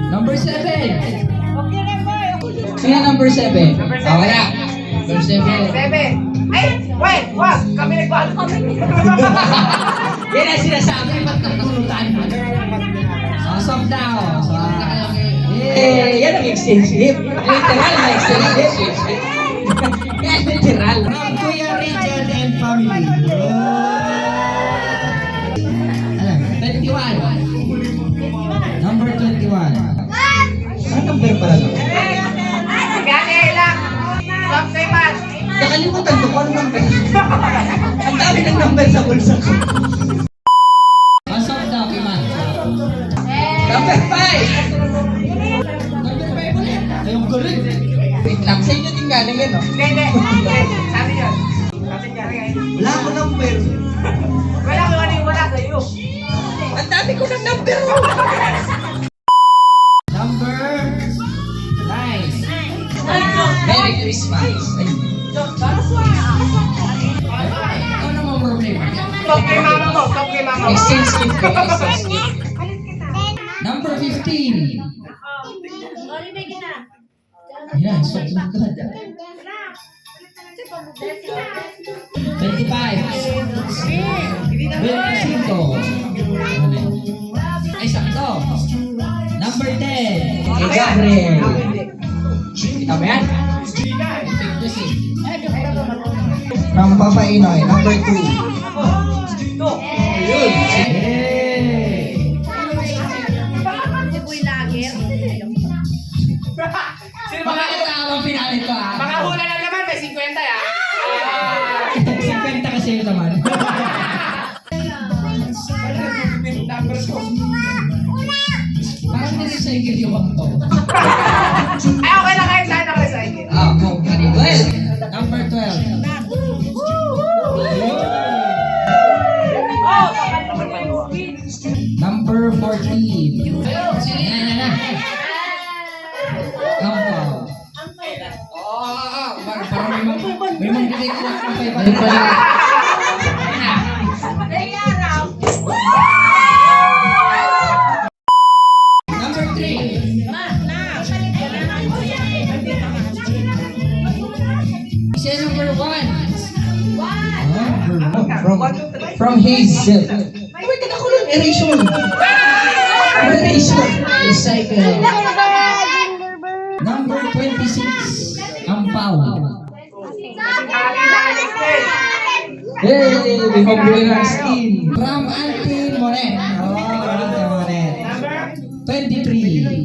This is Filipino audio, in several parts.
Number 7. Sino number 7? Wala. Number 7. Ay, wait, wag. Kami nagbago. Yan ang sinasabi. Ba't nakatulutan? Soft daw. Yan ang extensive. Literal na extensive. Yan literal. From Kuya Richard and family. 21. Number 21. Ano number pala no? Gani lang. Stop kay man. Nakalimutan ko kung ano number. Ang dami ng number sa bulsa ko. Pasok daw kay man. Number 5. Number 5 ulit. Ayun ko rin. Wait lang. Sa inyo din galing yan, no? Hindi. Sabi yun. Sabi niya. Wala ko number. Wala ko wala sa'yo. Ang dami ko ng number. Number 9. Merry Christmas. Ikaw naman problema. Stop kay mama mo. Stop kay mama mo. Exchange gift ko. Exchange gift. Number 15. Ayan, stop lang ka na. 25. 25. Ay, sakto. Number 10. Kay Gabriel. Kita mo yan? From Papa Inoy. Number 2. Yun. Baka ito ang pinalit ko ha. Mga hula lang naman. May 50 ya. 50 kasi yun naman. Parang nag-recycle yung bang to. Ay, okay lang kayo sa'yo naka-recycle. Oh, 12. Number 12. Number 14. Yan. Parang may mga kinikita ng 500. Number 3. Siya number 1. From Hazel. Wait, nakakulong eration. Eration. Recycle. Number 26. Ampaw. Hey, may pambuhay skin. From Auntie Moret. Auntie Moret. 23.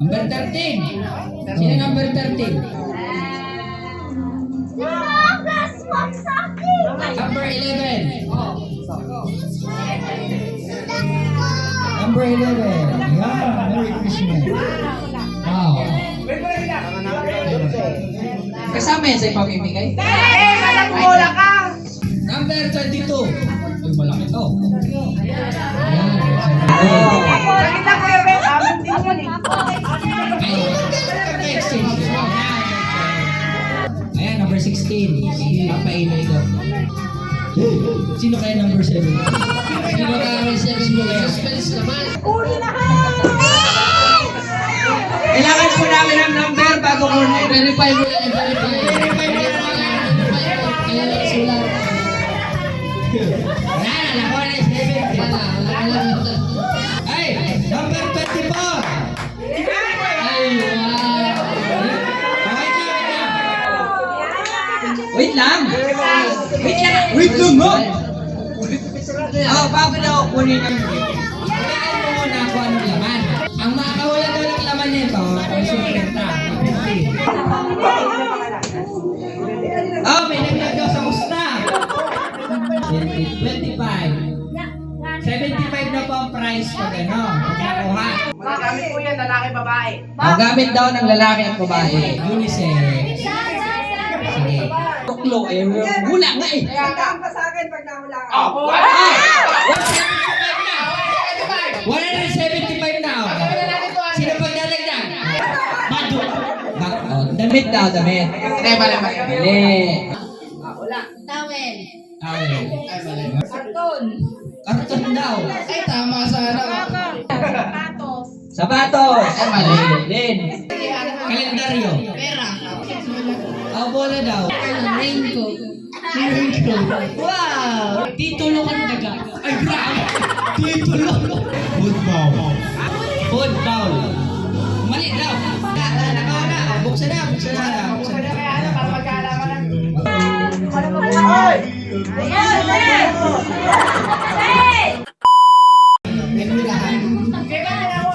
Number 13. Sino number 13? Number 11. Number 11. Yeah, Merry Christmas. Wow. Kasama yan sa ipamimigay? Wala ka. Number 22. Ay, malaki to. Nakita ko yung red. Hindi mo ni. Ayan, number 16. Papainay ko. Sino kaya number 7? Sino kaya number 7? Suspense naman. Kailangan po namin ng number bago ko verify mo lang. Verify mo lang. Kaya lang sulat. Ayan, alam ko na 7. Ay, number 24. Ay, wow. Wait lang. Wait lang mo. Bago daw kunin ang kailangan mo muna kung anong laman. Ang makakawala daw ng laman nito ay sumpenta. May nagdag daw sa musta. 25. points pag ano, pag nakuha. Magamit po yan, lalaki, babae. Ang gamit daw ng lalaki at babae. Unisex. Sige. Tuklo eh. Wala nga eh. Tandaan pa sa akin pag nahula ka. Oh, Ah! 175 na. Oh. Sino pagdadagdag? Bado. Oh, damit daw, damit. Mali. Mali. Towel. Tawel. Karton. Karton daw. Ay, tama sana. Sapatos. Sapatos. Mali. Din. Kalendaryo. Pera. Oh, bola daw. Raincoat. Wow! Titulo ka daga. Ay, grabe. Titulo. Food bowl. Mali daw. Nakauna. Buksan na. Buksan na kaya ano, para magkaalaman lang. Kaya mo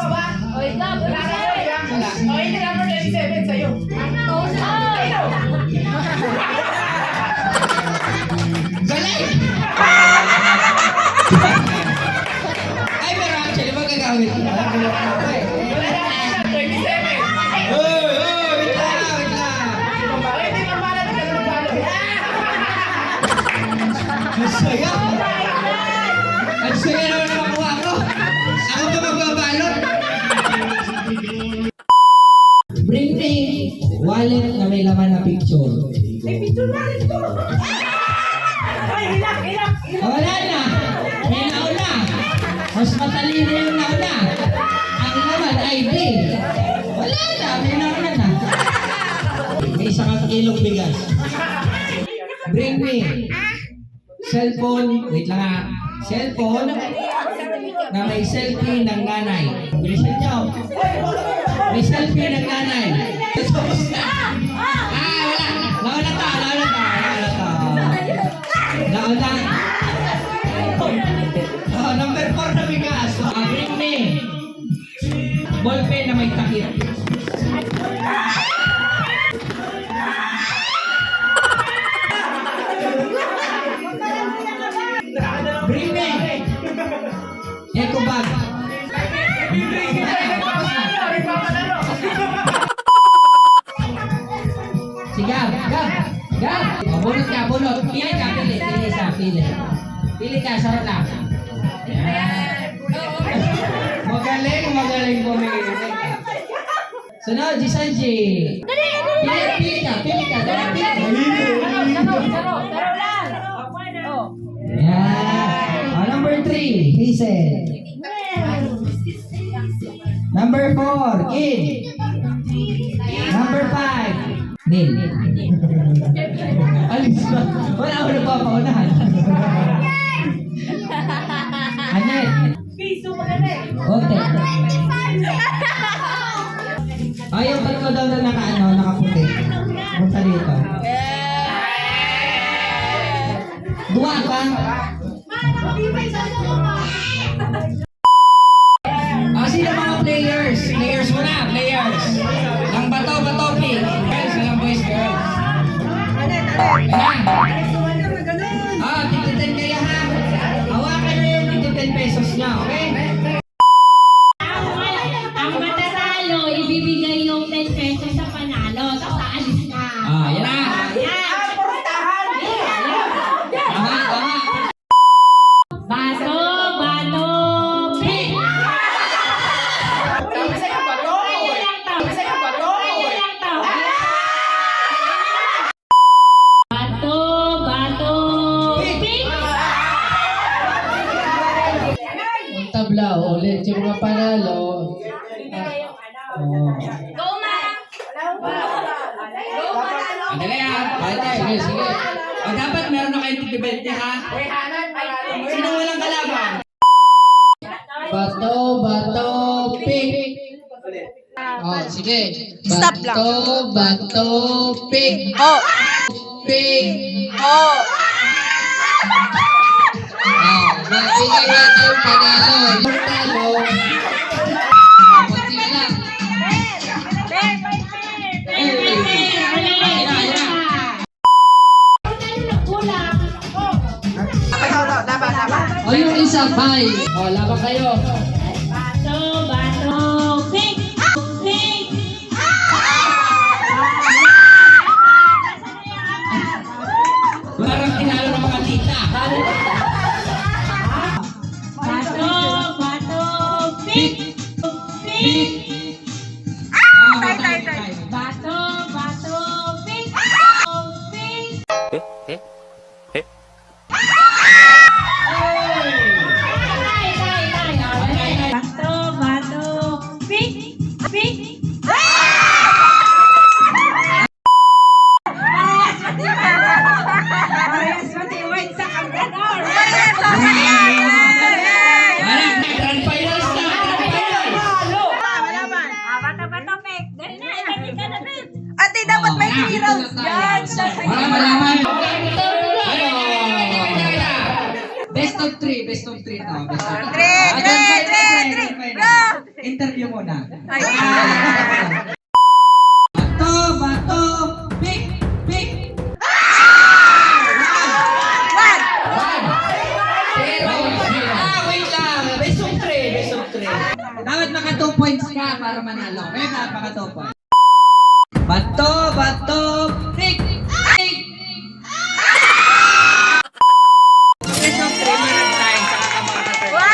ba? Wala ka wala. O, hindi number 27 sa'yo. Galing! Ay, pero actually, magagamit ko. Wala na, 27. Wait lang. Bakit hindi mamala na kayo magkano? Ang saya. Ang saya naman na makuha ko. Ako ba magbabalot? Bring me wallet na may laman na picture. Wala na. May nauna. Mas matalino yung nauna. Ang laman ay bill. Wala na. May nauna na. May isang kilong bigas. Bring me cellphone. Wait lang ha. Cellphone na may selfie ng nanay. Bilisan nyo. May selfie ng nanay. Tapos na. Wala. Nauna ta. Nauna. Oh, number 4 na bigas. Bring me. Ballpen na may takip. Bring me. Eco bag. Sige, Gab. Bunot ka. Pili ka. Pili ka, sarap lang. Yan. Magaling pumili. Sunod, si Sanji. Pili ka. Yan. Number 3, Hazel. Number 4, Kid. Number 5, Neil. Alis ba? Wala ako nagpapaunahan. Anet. Ote. Ayaw tatlo daw na nakaputi. Punta dito. Dua ka. Sino mga players? Players mo na, players. Ang bato, pick. Girls, walang boys, girls. Ayan. Tigto 10 kayo ha. Hawakan nyo yung tigto 10 pesos niya, okay? Ang matatalo, ibibigay yung 10 pesos sa panalo. Tapos aalis na. Yan na. Tama. Bato, pick! Tama sa'yo ba to? Tama sa'yo ba to? Bato, pick! Ang tabla, ulit yung mga panalo. Go, ma! Andali ha. Sige. Dapat meron na kayong tigibente ha. Uy, Hanan, panalo mo Sino yun. walang kalaban? Bato, pick. Sige. Stop lang. Bato, pick. Oh. Pick. Oh. Mabigay natin yung panalo. Yung talo. Konti na lang. Dapat. O yung isa, bye. O, laban kayo. Parang tinalo ng mga tita. Bato, bato, pick! Pick! Bato, bato, pick! Pick! Bato, bato, pick! Pick! Parehas matiwid sa kagdador. Grand finals na! Grand finals! Bato, bato, pick! Dali na, ikati ka na, pick! Ate, dapat may heroes yan. Para malaman. Best of 3, best of 3 to. Best of 3. Three. Go! Interview muna. Ay. Bato, bato, pick, pick. One. Wait lang. Best of 3, best of 3. Dapat maka 2 points ka para manalo. Kaya dapat maka 2 points. Bato, bato, pick, pick. Best of 3 mo ng time sa kakamakatas. Wow!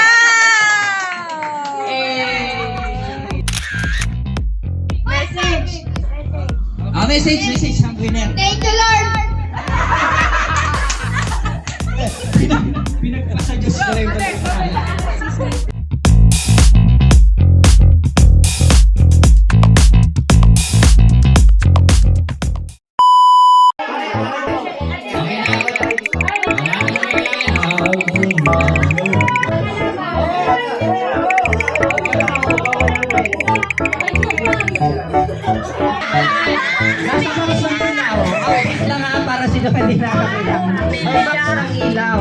Message. Message ang winner. Thank you, Lord. Pinagpasa Diyos ko rin. Nasa mga sunod na ako. Awit lang ha, para sila hindi nakakailangan. May box ng ilaw.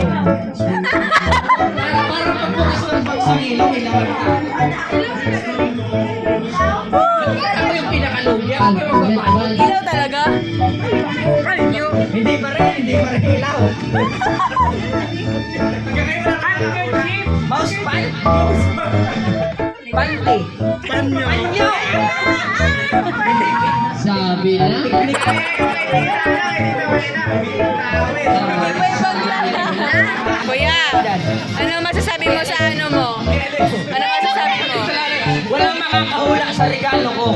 Para pagbukas ng box ng ilaw, kailangan ka. Ako yung pinakalugi. Ako yung magpapalo. Ilaw talaga? Hindi pa rin ilaw. Mouse pad? Pante. Panyo. Sabi na. Kuya, ano masasabi mo sa ano mo? Ano masasabi mo? Walang makakahula sa regalo ko.